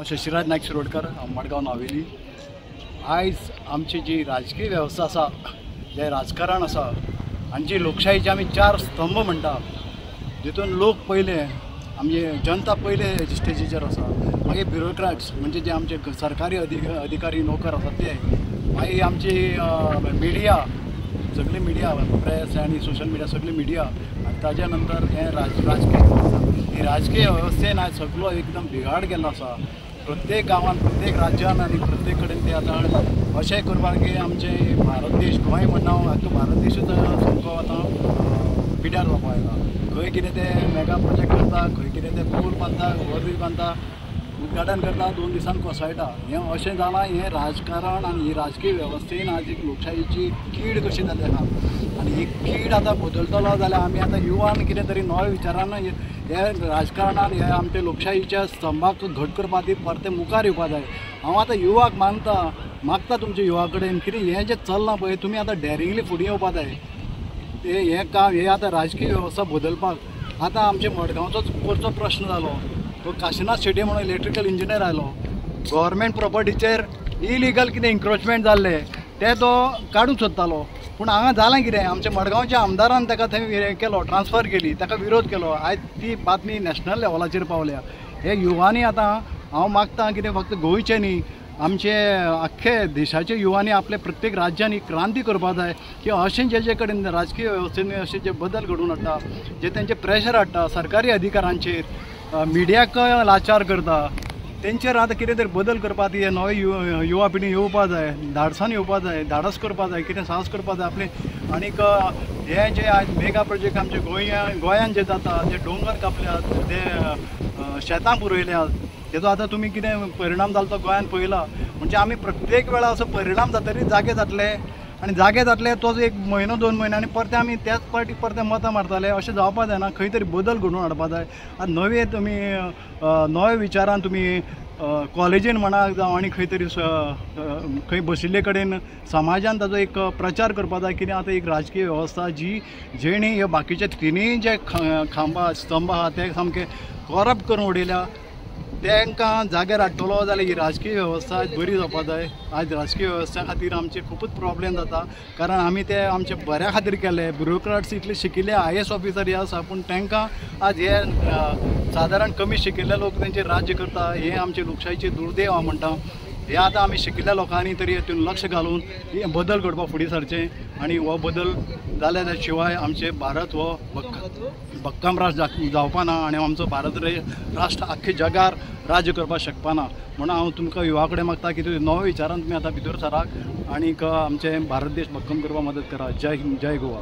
हांव शशिराज नायक शिरोडकर, मडगांव नावेली। आयज आमची जी राजकीय वेवस्था आसा, जे राजकारण आसा आनी जी लोकशायेचे आमी चार स्तंभ म्हणटा, जितून लोक पयले, आमचे जनता पयले स्टेजीचेर आसा, मागीर ब्युरोक्रेट्स म्हणजे जे आमचे सरकारी अधिकारी नोकर आसा ते, मागीर आमची मिडिया, सगळी मिडिया, प्रेस आनी सोशल मिडिया, सगळी मिडिया, आनी ताज्या नंतर हे राजकीय ही राजकीय वेवस्थेन आज सगळो एकदम बिघाड केल्लो आसा। प्रत्येक गांवांत, प्रत्येक राज्यान आनी प्रत्येक कडेन ते आतां अशें करपाक की आमचे भारत देश, गोंय म्हणना आख्खो भारत देशूच सामको आतां पिड्यार जावपाक आयला। खंय कितें ते मेगा प्रोजेक्ट करता, खंय कितें ते पूल बांदता, ओवरब्रीज बांदता, उद्घाटन करता, 2 दिसान कोसळटा। हें अशें जालां, हें राजकारण आनी ही राजकीय वेवस्थेन आज एक लोकशायेची कीड कशी जाली आसा। आनी ही कीड आतां बदलतलो जाल्यार आमी आतां युवान कितें तरी नव्या विचारान हे राजकारणान हे आमच्या लोकशायेच्या स्तंभाक घट करपाक ती परते मुखार येवपा जाय। हांव आतां युवाक मागता तुमच्या युवा कडेन कितें हें जें चल्लां पळय, तुमी आतां डेरिंगली फुडें येवपा जाय। हें काम हें आतां राजकीय वेवस्था बदलपाक आतां आमच्या मडगांवचोच परचो प्रश्न जालो। तो काशिनाथ शेट्टी म्हणून इलेक्ट्रिकल इंजिनियर आयलो, गव्हर्मेंट प्रॉपर्टीचेर इलिगल कितें इन्क्रोचमेंट जाल्ले ते तो काडूंक सोदतालो। पूण हांगा जालें कितें, आमच्या मडगांवच्या आमदारान ताका थंय हें केलो, ट्रान्सफर केली, ताका विरोध केलो। आयज ती बातमी नॅशनल लेवलाचेर पावल्या। हे युवांनी आतां हांव मागता कितें फक्त गोंयचे न्ही, आमचे आख्खे देशाचे युवांनी आपले प्रत्येक राज्यांनी क्रांती करपा जाय की अशें जे कडेन राजकीय वेवस्थेन अशें जे बदल घडोवन हाडटा, जे तेंचे प्रेशर हाडटा सरकारी अधिकाऱ्यांचेर, मिडियाक लाचार करता, तेंचेर आतां कितें तरी बदल करपा हे नवे युवा पिढी येवपा जाय, धाडसान येवपा जाय, धाडस करपा जाय, कितें साहस करपा जाय आपले। आनीक हे जे आज मेगा प्रोजेक्ट आमचे गोंयान जे जाता, जे दोंगर कापल्यात, ते शेतां पुरयल्यात, तेजो आतां तुमी कितें परिणाम जालो तो गोंयान पळयला। म्हणजे आमी प्रत्येक वेळा असो परिणाम जातकीर जागे जातले, आनी जागे जातले तोच 1 म्हयनो 2 म्हयन्यांनी परते आमी त्याच पार्टीक परते मतां मारताले, अशें जावपा जायना। खंय तरी बदल घडोवन हाडपा जाय। आनी नवे तुमी नव्या विचारान तुमी कॉलेजीन म्हणा जावं आनी खंय तरी खंय बशिल्ले कडेन समाजान ताजो एक प्रचार करपा जाय। कितें आतां एक राजकीय वेवस्था जेणी हे बाकीचे तिनूय जे स्तंभ आहा ते सामके करप्ट करून उडयल्या, तांकां जाग्यार हाडटलो जाल्यार ही राजकीय वेवस्था आज बरी जावपा जाय। आज राजकीय वेवस्थे खातीर आमचे खूबच प्रॉब्लेम जाता, कारण आमी ते आमचे बऱ्या खातीर केले। ब्युरोक्रेट्स इतले शिकिल्ले IAS ऑफिसर हे आसा, पूण तांकां आज हे सादारण कमी शिकिल्ले लोक तेंचेर राज्य करता, हे आमचे लोकशायेचे दुर्दैव हांव म्हणटा। हे आतां आमी शिकिल्ल्या लोकांनी तरी हातून लक्ष घालून हे बदल घडपाक फुडें सरचें, आनी हो बदल जाल्या शिवाय आमचे भारत हो भक्कम राष्ट्र जावपा ना, आनी आमचो भारत राष्ट्र आख्खे जगार राज्य करपाक शकपा ना। म्हणून हांव तुमकां युवा कडेन मागता की नव्या विचारान तुमी आतां भितर सरात, आनीक आमचे भारत देश भक्कम करपाक मदत करा। जय हिंद, जय गोवा।